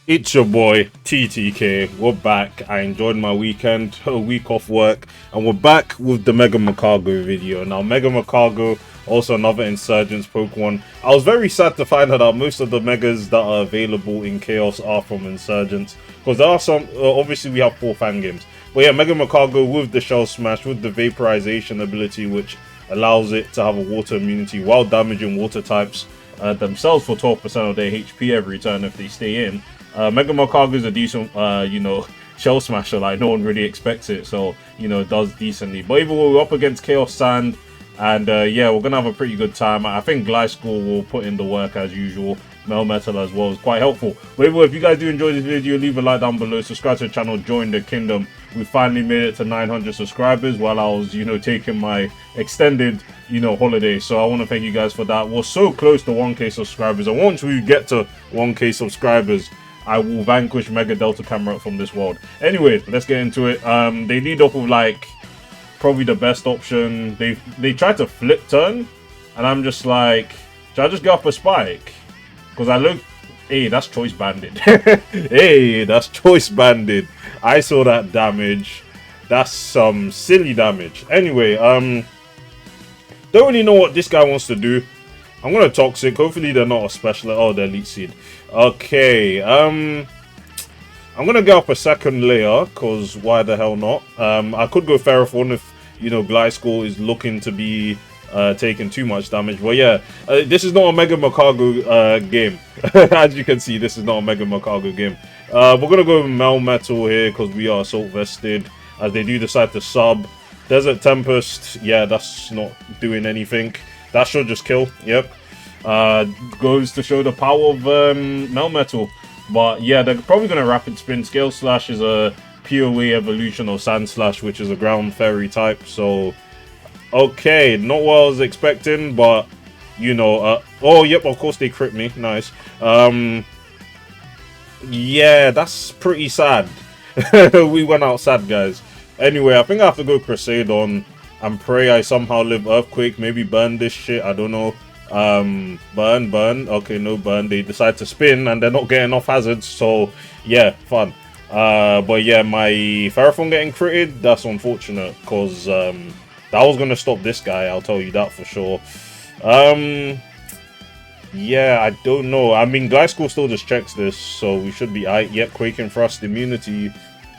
It's your boy TTK. We're back. I enjoyed my weekend, a week off work, and we're back with the Mega Magcargo video. Now, Mega Magcargo, also another Insurgence Pokemon. I was very sad to find out that most of the Megas that are available in Chaos are from Insurgence, because there are some. Obviously, we have 4 fan games, but yeah, Mega Magcargo with the Shell Smash, with the Vaporization ability, which allows it to have a water immunity while damaging water types themselves for 12% of their HP every turn if they stay in. Mega Magcargo is a decent, shell smasher. Like, no one really expects it, so, it does decently. But even when we're up against Chaos Sand, and yeah, we're going to have a pretty good time. I think Gliscor will put in the work as usual. Melmetal as well is quite helpful. But anyway, if you guys do enjoy this video, leave a like down below, subscribe to the channel, join the kingdom. We finally made it to 900 subscribers while I was, taking my extended, holiday. So I want to thank you guys for that. We're so close to 1k subscribers, and once we get to 1k subscribers, I will vanquish Mega Delta Camera from this world. Anyway, let's get into it. They lead off with like probably the best option. They try to flip turn, and I'm just like, should I just get off a spike? Because I look, hey, that's choice banded. Hey, that's choice banded. I saw that damage. That's some silly damage. Anyway, don't really know what this guy wants to do. I'm gonna Toxic. Hopefully they're not a special. Oh, they're Elite Seed. Okay. I'm gonna get up a second layer, cause why the hell not? I could go Ferrothorn if Gliscor is looking to be taking too much damage. But yeah, this is not a Mega Magcargo game. As you can see, this is not a Mega Magcargo game. We're gonna go with Melmetal here because we are Assault Vested. As they do decide to sub. Desert Tempest, yeah, that's not doing anything. That should just kill, yep. Goes to show the power of Melmetal. But yeah, they're probably going to Rapid Spin. Scale Slash is a PoE evolution of Sand Slash, which is a ground fairy type. So, okay, not what I was expecting, but, oh, yep, of course they crit me. Nice. Yeah, that's pretty sad. We went out sad, guys. Anyway, I think I have to go Crusade on and pray I somehow live Earthquake. Maybe burn this shit. I don't know. Burn. Okay, no burn. They decide to spin and they're not getting off hazards. So, yeah, fun. But yeah, my Ferrothorn getting critted, that's unfortunate. Because that was going to stop this guy. I'll tell you that for sure. Yeah, I don't know. I mean, Gliscor still just checks this. So we should be... Yep, Quaking Thrust immunity.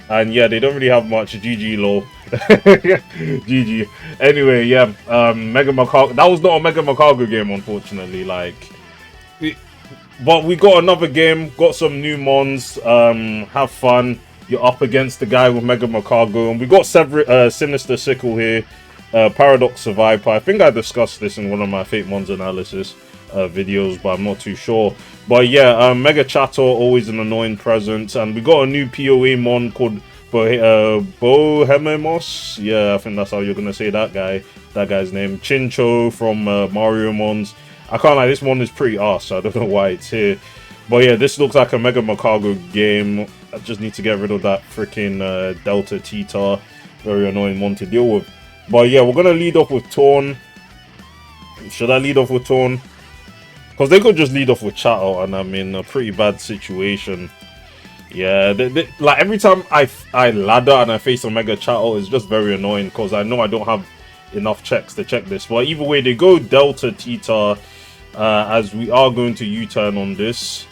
And yeah, they don't really have much. GG lol. GG. Anyway, yeah, Mega Magcargo. That was not a Mega Magcargo game, unfortunately. But we got another game, got some new mons. Have fun. You're up against the guy with Mega Magcargo, and we got Sinister Sickle here. Paradox Survivor. I think I discussed this in one of my Fate Mons analysis videos, but I'm not too sure. But yeah, Mega Chatter, always an annoying presence, and we got a new PoE mon called Bohememos. Yeah, I think that's how you're gonna say that guy's name. Chincho from Mario Mons. I can't lie, this one is pretty arse, so I don't know why it's here. But yeah, this looks like a Mega Magcargo game. I just need to get rid of that freaking Delta Tita. Very annoying one to deal with. But yeah, we're gonna lead off with Torn. Should I lead off with Torn? Because they could just lead off with Chatter, and I'm in a pretty bad situation. Yeah, like every time I ladder and I face a Mega Chatter, it's just very annoying because I know I don't have enough checks to check this. But either way, they go Delta Tita, as we are going to U-turn on this.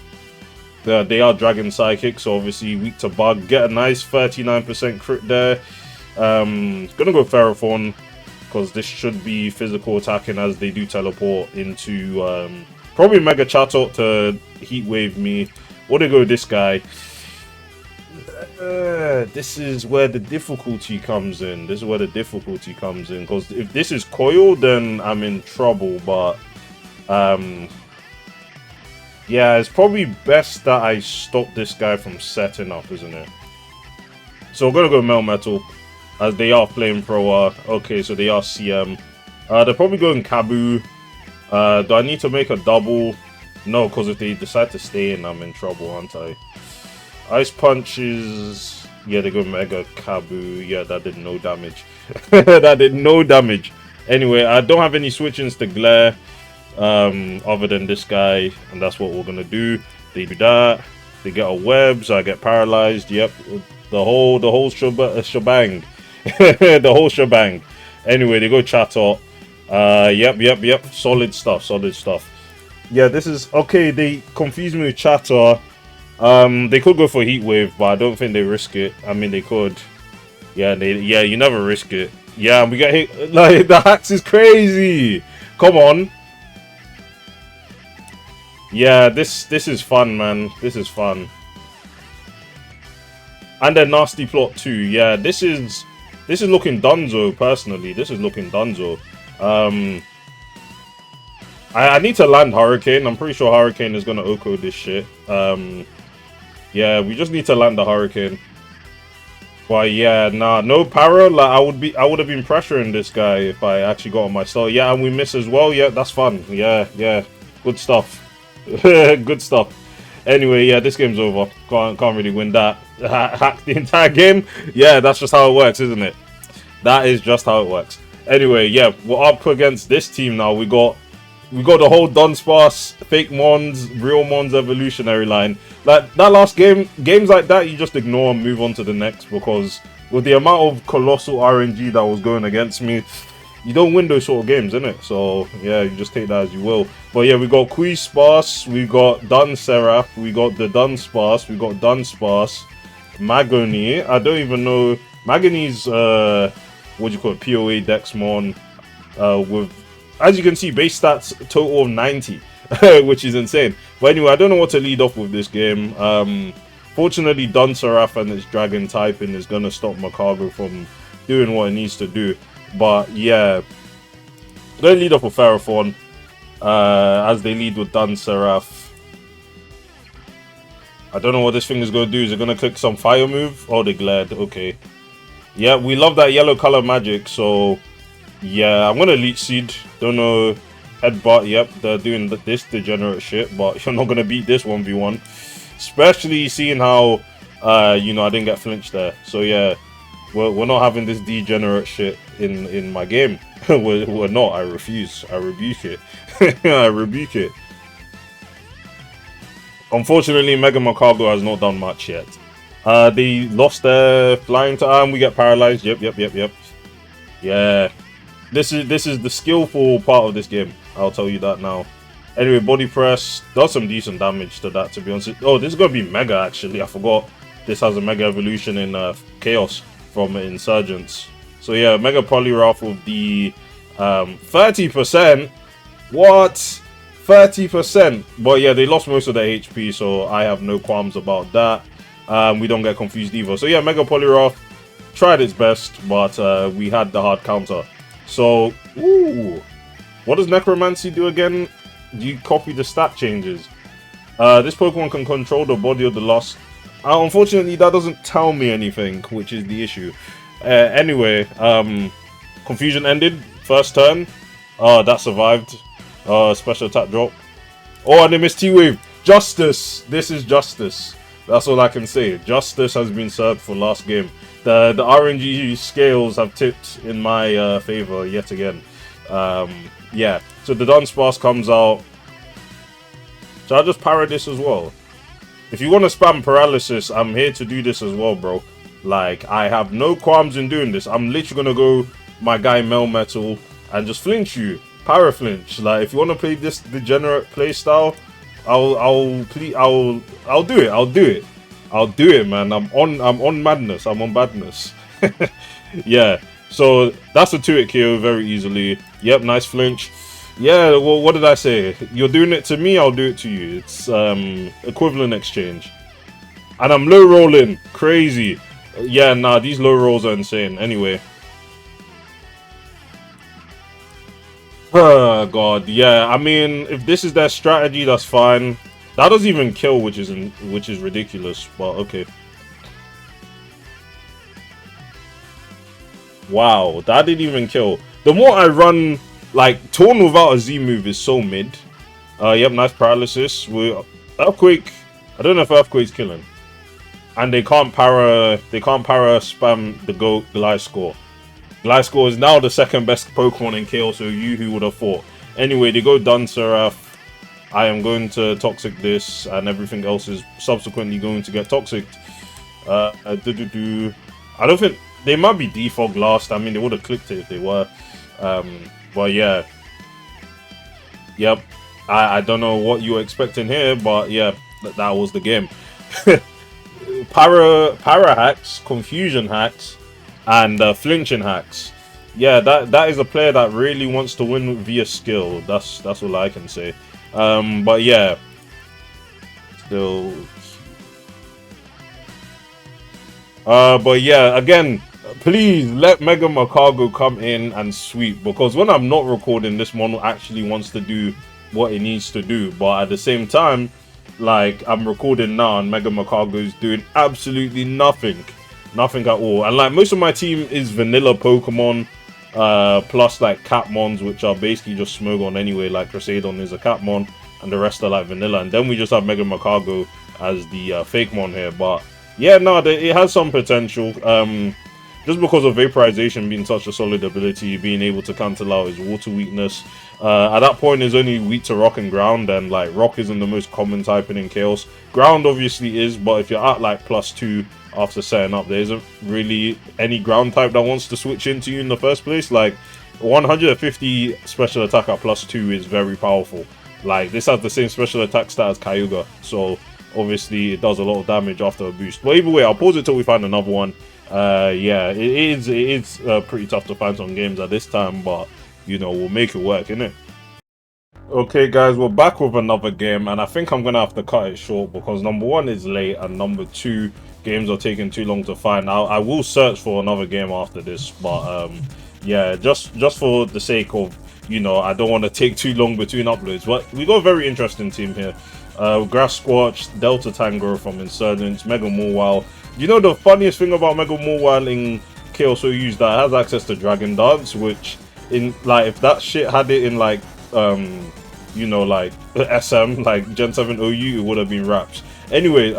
They are Dragon Psychic, so obviously weak to Bug. Get a nice 39% crit there. Gonna go Ferrothorn because this should be physical attacking as they do teleport into probably Mega Chatot to Heat Wave me. Or they go with this guy. This is where the difficulty comes in. Because if this is Coil, then I'm in trouble. But yeah, it's probably best that I stop this guy from setting up, isn't it? So we're gonna go Melmetal, as they are flamethrower. Okay, so they are CM. They're probably going Kabu. Do I need to make a double? No, because if they decide to stay in, I'm in trouble, aren't I? Ice Punch is... Yeah, they go Mega Kabu. Yeah, that did no damage. That did no damage. Anyway, I don't have any switch-ins to Glare other than this guy, and that's what we're going to do. They do that. They get a web, so I get paralyzed. Yep, the whole shebang, the whole shebang. Anyway, they go Chatot. Yep. Solid stuff. Yeah, this is okay. They confused me with Chatter. They could go for Heat Wave, but I don't think they risk it. I mean, they could. Yeah, you never risk it. Yeah, we get hit. Like, the hacks is crazy. Come on. Yeah, this is fun, man. This is fun. And a nasty plot too. Yeah, this is looking dunzo. Personally, this is looking dunzo. I need to land Hurricane. I'm pretty sure Hurricane is gonna Oko this shit. Yeah, we just need to land the Hurricane. But yeah, nah, no para. Like I would have been pressuring this guy if I actually got on my stall. Yeah, and we miss as well. Yeah, that's fun. Yeah, good stuff. Good stuff. Anyway, yeah, this game's over. Can't really win that. Hack the entire game. Yeah, that's just how it works, isn't it? That is just how it works. Anyway, yeah, we're up against this team now. We got the whole Dunsparce, fake Mons, real Mons evolutionary line. Like that last game, games like that you just ignore and move on to the next, because with the amount of colossal RNG that was going against me, you don't win those sort of games, innit? So yeah, you just take that as you will. But yeah, we got Queesparce, we got Seraph, we got the Dunsparce, we got Dunsparce, Magony. I don't even know Magony's what do you call it? POA Dexmon with, as you can see, base stats total of 90, which is insane. But anyway, I don't know what to lead off with this game. Fortunately, Seraph and its dragon typing is gonna stop Magcargo from doing what it needs to do. But yeah, they lead off with Ferrothorn, as they lead with Seraph. I don't know what this thing is going to do. Is it going to click some fire move? Oh, they glared. Okay. Yeah, we love that yellow color magic. So, yeah, I'm going to Leech Seed. Don't know. Headbutt. Yep, they're doing this degenerate shit. But you're not going to beat this 1v1. Especially seeing how, you know, I didn't get flinched there. So, yeah, we're not having this degenerate shit in my game. we're not. I refuse. I rebuke it. I rebuke it. Unfortunately, Mega Magcargo has not done much yet. They lost their flying to arm. We get paralyzed. Yep. Yeah. This is the skillful part of this game. I'll tell you that now. Anyway, body press does some decent damage to that, to be honest. Oh, this is gonna be Mega actually. I forgot this has a Mega evolution in Chaos from Insurgence. So yeah, Mega Poliwrath with the 30%. What? 30%. But yeah, they lost most of their HP, so I have no qualms about that. We don't get confused either. So yeah, Mega Poliwrath tried its best, but we had the hard counter. So, ooh, what does Necromancy do again? You copy the stat changes. This Pokemon can control the body of the lost. Unfortunately, that doesn't tell me anything, which is the issue. Anyway, Confusion ended. First turn. That survived. Special attack drop. Oh, and they missed T-Wave. Justice. This is justice. That's all I can say. Justice has been served for last game. The RNG scales have tipped in my favor yet again. Yeah. So the Dunsparce comes out. So I'll just para this as well. If you want to spam paralysis, I'm here to do this as well, bro. Like, I have no qualms in doing this. I'm literally gonna go my guy Melmetal and just flinch you. Para flinch. Like, if you want to play this degenerate play style, I'll do it, man. I'm on madness. I'm on badness. Yeah. So that's a 2-hit KO very easily. Yep, nice flinch. Yeah, well, what did I say? You're doing it to me, I'll do it to you. It's equivalent exchange. And I'm low rolling. Crazy. Yeah, nah, these low rolls are insane. Anyway. Oh god, yeah. I mean, if this is their strategy, that's fine. That doesn't even kill, which is ridiculous. But okay. Wow, that didn't even kill. The more I run, like, Torn without a Z move is so mid. Yep, nice paralysis. Earthquake. I don't know if Earthquake's killing. And they can't para spam the Gliscor. Gliscor is now the second best Pokemon in Chaos, so who would have thought? Anyway, they go Seraph. I am going to toxic this, and everything else is subsequently going to get toxic. I don't think they might be defog last. I mean, they would have clicked it if they were. But yeah, yep. I don't know what you were expecting here, but yeah, that was the game. Para hacks, confusion hacks, and flinching hacks. Yeah, that is a player that really wants to win via skill. That's all I can say. But yeah, still. But yeah, again, please let Mega Magcargo come in and sweep, because when I'm not recording, this model actually wants to do what it needs to do. But at the same time, like, I'm recording now and Mega Magcargo is doing absolutely nothing at all. And like, most of my team is vanilla Pokemon, plus like Catmons, which are basically just Smogon anyway. Like Crusadon is a Catmon and the rest are like vanilla, and then we just have Mega Magcargo as the fake mon here. But yeah, no, it has some potential. Just because of Vaporization being such a solid ability, being able to cancel out his water weakness. At that point, is only weak to rock and ground, and like rock isn't the most common typing in Chaos. Ground obviously is, but if you're at like +2 after setting up, there isn't really any ground type that wants to switch into you in the first place. Like 150 special attack at +2 is very powerful. Like, this has the same special attack stat as Kyogre, so obviously it does a lot of damage after a boost. But either way, I'll pause it till we find another one. Yeah, it is pretty tough to find some games at this time, but you know, we'll make it work, innit? Okay guys, we're back with another game, and I think I'm gonna have to cut it short because number one is late, and number two, games are taking too long to find. I will search for another game after this, but yeah, just for the sake of, you know, I don't want to take too long between uploads. But we got a very interesting team here. Grass Squatch, Delta Tango from Insurgence, Mega Mawile. You know, the funniest thing about Mega Mawile in Chaos OU is that it has access to Dragon Dance, which, in like, if that shit had it in like you know, like SM, like Gen 7 OU, it would have been raps. Anyway,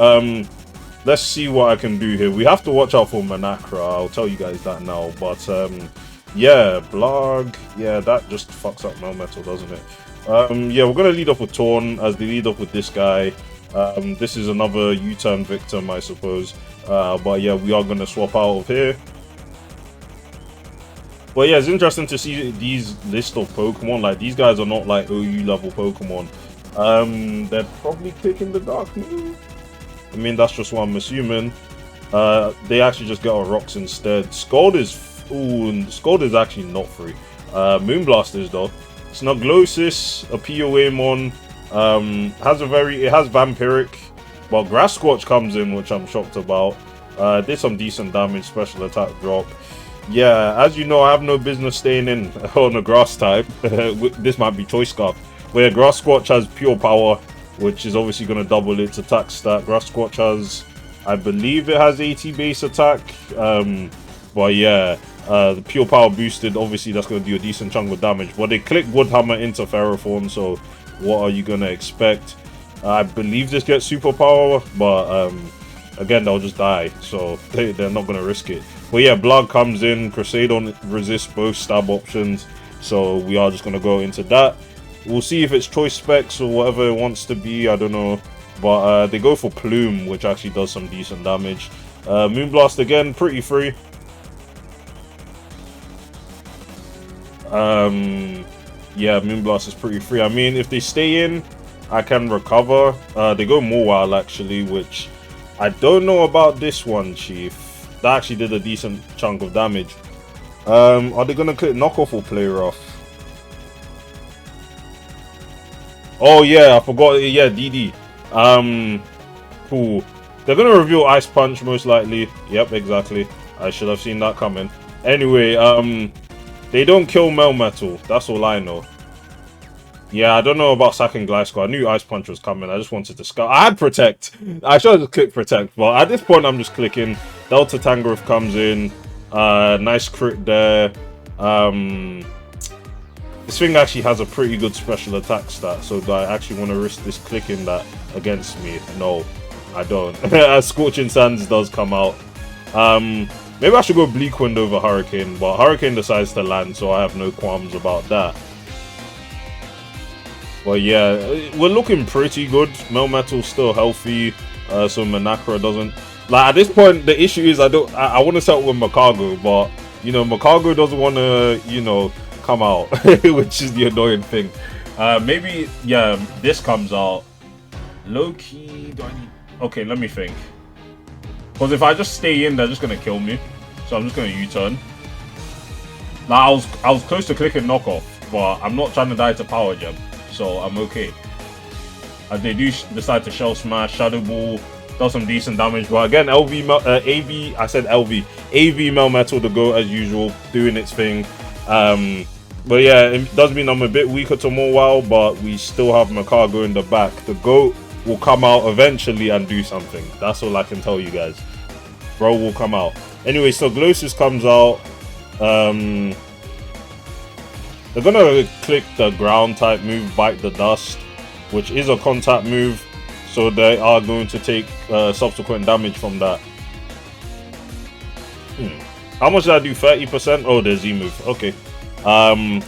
let's see what I can do here. We have to watch out for Manakra, I'll tell you guys that now. But yeah, Blarg, yeah, that just fucks up Melmetal, doesn't it? Yeah, we're gonna lead off with Torn as they lead off with this guy. This is another U-turn victim, I suppose. But yeah, we are gonna swap out of here. But yeah, it's interesting to see these list of Pokemon. Like, these guys are not like OU level Pokemon. They're probably kicking the Dark Moon. I mean, that's just what I'm assuming. They actually just get our rocks instead. Scald is actually not free. Moonblast is though. Snuglosis, a POA mon. It has Vampiric, but Grass Squatch comes in, which I'm shocked about. Did some decent damage, special attack drop. Yeah, as you know, I have no business staying in on a grass type. This might be Choice Scarf, where Grass Squatch has pure power, which is obviously going to double its attack stat. Grass Squatch has, I believe it has 80 base attack. But yeah, the pure power boosted, obviously that's going to do a decent chunk of damage. But they click Woodhammer into Ferrothorn, so what are you going to expect? I believe this gets super power, but again, they'll just die, so they're not going to risk it. But yeah, Blarg comes in, Crusadon resists both stab options, so we are just going to go into that. We'll see if it's choice specs or whatever it wants to be, I don't know. But they go for Plume, which actually does some decent damage. Moonblast again, pretty free. Yeah, Moonblast is pretty free. I mean, if they stay in, I can recover. They go Mawile actually, which I don't know about this one, Chief. That actually did a decent chunk of damage. Are they gonna click knockoff or play rough? Oh yeah, I forgot. Yeah, DD. Cool. They're gonna reveal Ice Punch most likely. Yep, exactly. I should have seen that coming. Anyway, they don't kill Melmetal. That's all I know. Yeah, I don't know about sacking Gliscor. I knew Ice Punch was coming. I just wanted to scout. I had Protect. I should have just clicked Protect, but at this point, I'm just clicking. Delta Tangrowth comes in. Nice crit there. This thing actually has a pretty good special attack stat, so do I actually want to risk this clicking that against me? No, I don't. Scorching Sands does come out. Maybe I should go Bleak Wind over Hurricane, but Hurricane decides to land, so I have no qualms about that. But yeah, we're looking pretty good. Melmetal's still healthy, so Manakra doesn't. Like at this point, the issue is I want to settle with Magcargo, but you know Magcargo doesn't want to come out, which is the annoying thing. Maybe yeah, this comes out. Low key, do I need? Okay, let me think. Because if I just stay in, they're just gonna kill me. So I'm just gonna U-turn. Now I was close to clicking knockoff, but I'm not trying to die to power gem, so I'm okay. As they do decide to shell smash, Shadow Ball does some decent damage, but again AV, I said LV, AV Melmetal to go as usual, doing its thing. But yeah, it does mean I'm a bit weaker to Morwell, but we still have Magcargo in the back. The GOAT will come out eventually and do something. That's all I can tell you guys. Bro will come out. Anyway, so Glosis comes out. They're gonna click the ground type move, Bite the Dust, which is a contact move. So they are going to take subsequent damage from that. How much did I do? 30%? Oh, the Z move. Okay. And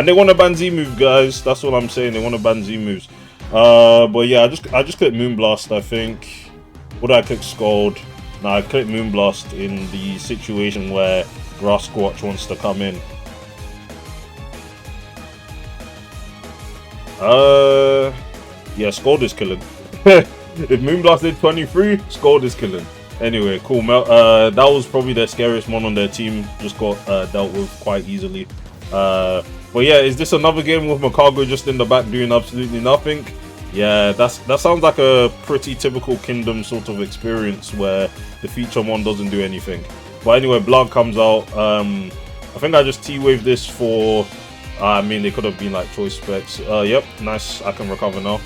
they want to ban Z move, guys. That's what I'm saying. They want to ban Z moves. But yeah, I just clicked Moonblast, I think. What did I click? Scald. Now I clicked Moonblast in the situation where Grass Squatch wants to come in. Yeah, Scald is killing. If Moonblast did 23, Scald is killing. Anyway, cool. That was probably the scariest one on their team. Just got dealt with quite easily. But yeah, is this another game with Magcargo just in the back doing absolutely nothing? Yeah, that sounds like a pretty typical Kingdom sort of experience where the feature one doesn't do anything. But anyway, Blood comes out. I think I just T-wave this for... I mean, they could have been like choice specs. Yep, nice. I can recover now.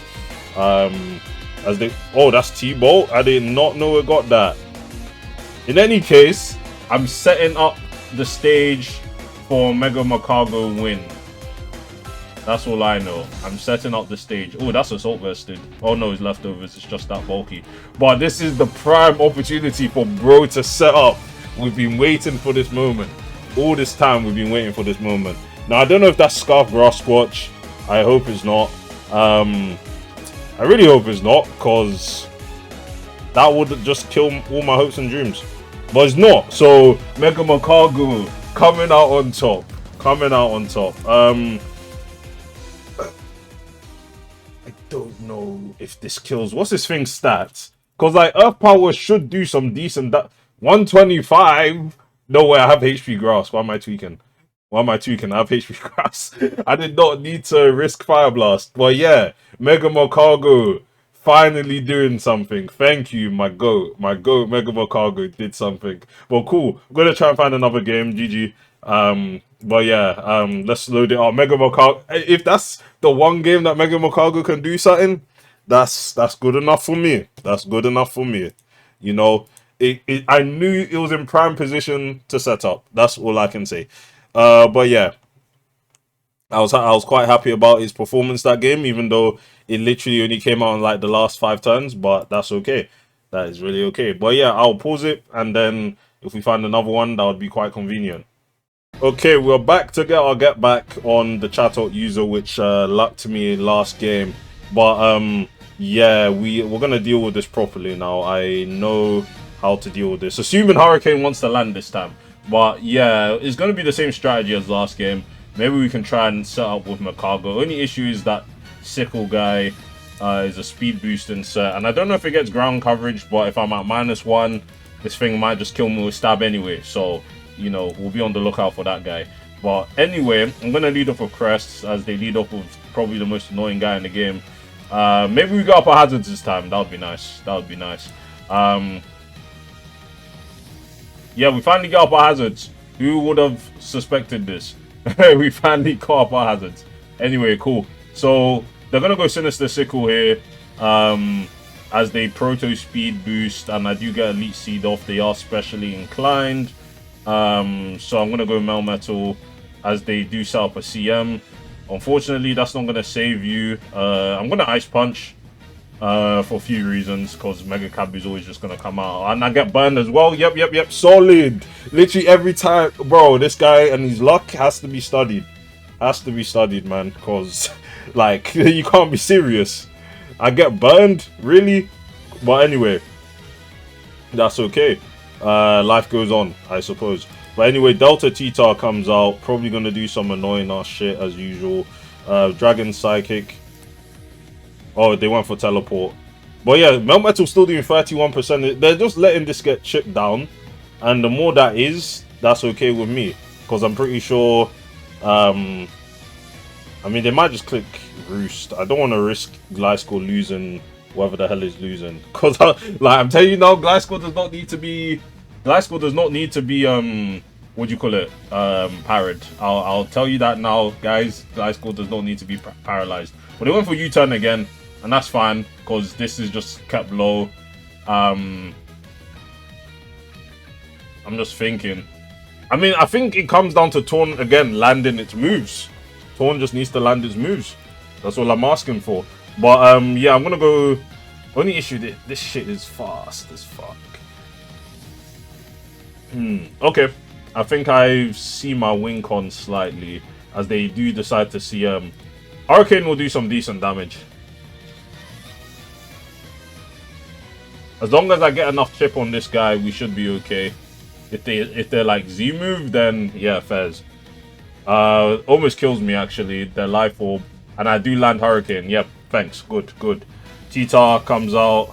Oh, that's T-Bolt. I did not know it got that. In any case, I'm setting up the stage for Mega Magcargo win. That's all I know. I'm setting up the stage. Oh, that's Assault Vested. Oh no, it's leftovers. It's just that bulky. But this is the prime opportunity for bro to set up. We've been waiting for this moment. All this time we've been waiting for this moment. Now, I don't know if that's Scarf Grass Squatch. I hope it's not. I really hope it's not, because that would just kill all my hopes and dreams. But it's not. So, Mega Magcargo coming out on top. Coming out on top. I don't know if this kills. What's this thing's stats? Because, like, Earth Power should do some decent... 125? No way, I have HP Grass. Why am I tweaking? Why am I tweaking? I have HP Grass. I did not need to risk Fire Blast. But yeah, Mega Magcargo finally doing something. Thank you, my goat. My goat, Mega Magcargo, did something. Well, cool. I'm going to try and find another game. GG. But yeah, let's load it up. Mega Magcargo. If that's the one game that Mega Magcargo can do something, that's good enough for me. That's good enough for me. You know, I knew it was in prime position to set up. That's all I can say. But yeah, I was quite happy about his performance that game, even though it literally only came out in like the last 5 turns. But that's okay. That is really okay. But yeah, I'll pause it, and then if we find another one, that would be quite convenient. Okay, we're back to get our get back on the Chatot user, which lucked me last game. But yeah, we're gonna deal with this properly now. I know how to deal with this, assuming Hurricane wants to land this time. But yeah, it's going to be the same strategy as last game. Maybe we can try and set up with Magcargo. Only issue is that Sickle guy is a speed boost insert. And I don't know if it gets ground coverage, but if I'm at -1, this thing might just kill me with stab anyway. So, you know, we'll be on the lookout for that guy. But anyway, I'm going to lead off with Crests, as they lead off with probably the most annoying guy in the game. Maybe we go up our hazards this time. That would be nice. That would be nice. Yeah, we finally got up our hazards. Who would have suspected this? We finally got up our hazards. Anyway, cool. So, they're going to go Sinister Sickle here. As they Proto Speed boost. And I do get Elite Seed off. They are specially inclined. So, I'm going to go Melmetal. As they do set up a CM. Unfortunately, that's not going to save you. I'm going to Ice Punch. For a few reasons, because Mega Cab is always just going to come out. And I get burned as well. Yep. Solid. Literally every time. Bro, this guy and his luck has to be studied. Has to be studied, man. Because Like, you can't be serious. I get burned? Really? But anyway, that's okay. Life goes on, I suppose. But anyway, Delta T-Tar comes out. Probably going to do some annoying ass shit as usual. Dragon Psychic. Oh, they went for Teleport. But yeah, Melmetal's still doing 31%. They're just letting this get chipped down. And the more that is, that's okay with me. Because I'm pretty sure... I mean, they might just click Roost. I don't want to risk Gliscor losing whoever the hell is losing. Because, like, I'm telling you now, Gliscor does not need to be... Gliscor does not need to be, what do you call it? Parried. I'll tell you that now, guys. Gliscor does not need to be paralyzed. But they went for U-turn again. And that's fine, because this is just kept low. I'm just thinking. I mean, I think it comes down to Torn, again, landing its moves. Torn just needs to land its moves. That's all I'm asking for. But, yeah, I'm going to go... Only issue, this shit is fast as fuck. Okay. I think I see my win con slightly, as they do decide to see... Hurricane will do some decent damage. As long as I get enough chip on this guy, we should be okay. If they're like Z move, then yeah, fairs. Almost kills me actually. Their life orb, and I do land Hurricane. Yep, thanks. Good, good. T-Tar comes out.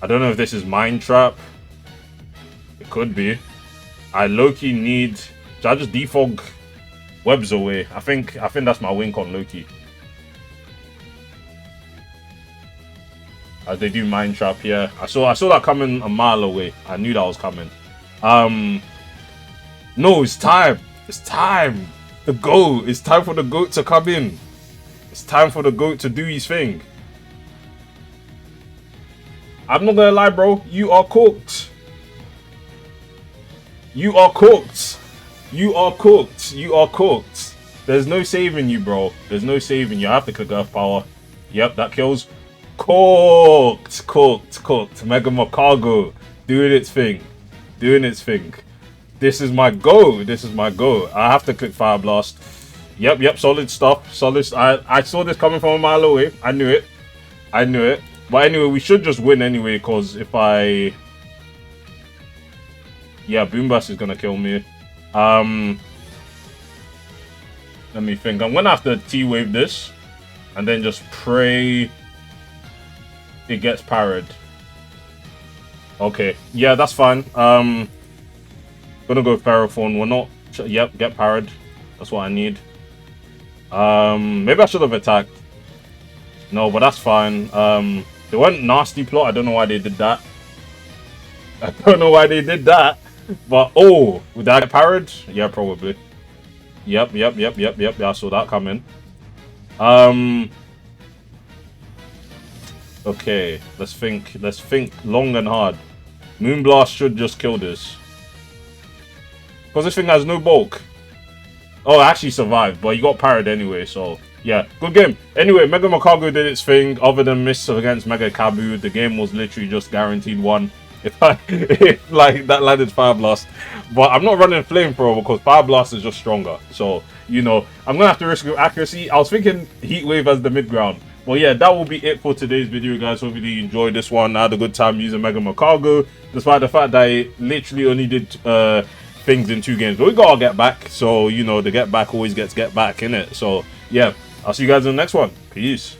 I don't know if this is Mind Trap. It could be. I low-key need. Should I just defog webs away? I think that's my wink on Loki. As they do Mind Trap, yeah. I saw that coming a mile away. I knew that was coming. No, it's time. It's time. The GOAT. It's time for the GOAT to come in. It's time for the GOAT to do his thing. I'm not gonna lie, bro. You are cooked. You are cooked. You are cooked. You are cooked. There's no saving you, bro. There's no saving you. I have to click Earth Power. Yep, that kills. Cooked, cooked, cooked. Mega Magcargo doing its thing, doing its thing. This is my go. This is my go. I have to click Fire Blast. Yep, yep. Solid stuff. Solid. I saw this coming from a mile away. I knew it. I knew it. But anyway, we should just win anyway. Cause if I, yeah, Boombass is gonna kill me. Let me think. I'm gonna have to T-wave this, and then just pray it gets parried. Okay, yeah, that's fine. Gonna go Ferrophone. We're not. Yep, get parried. That's what I need. Maybe I should have attacked. No, but that's fine. They went nasty plot. I don't know why they did that. I don't know why they did that. But oh, would that get parried? Yeah, probably. Yep. Yeah, I saw that coming. Okay, let's think long and hard. Moonblast should just kill this. Because this thing has no bulk. Oh, it actually survived, but you got parried anyway, so yeah, good game. Anyway, Mega Magcargo did its thing. Other than miss against Mega Kabu, the game was literally just guaranteed one. If like that landed Fire Blast. But I'm not running Flamethrower because Fire Blast is just stronger. So, you know, I'm going to have to risk accuracy. I was thinking Heat Wave as the mid ground. Well, yeah, that will be it for today's video, guys. Hopefully you enjoyed this one. I had a good time using Mega Magcargo, despite the fact that it literally only did things in 2 games. But we gotta get back. So, you know, the get back always gets get back, innit? So, yeah, I'll see you guys in the next one. Peace.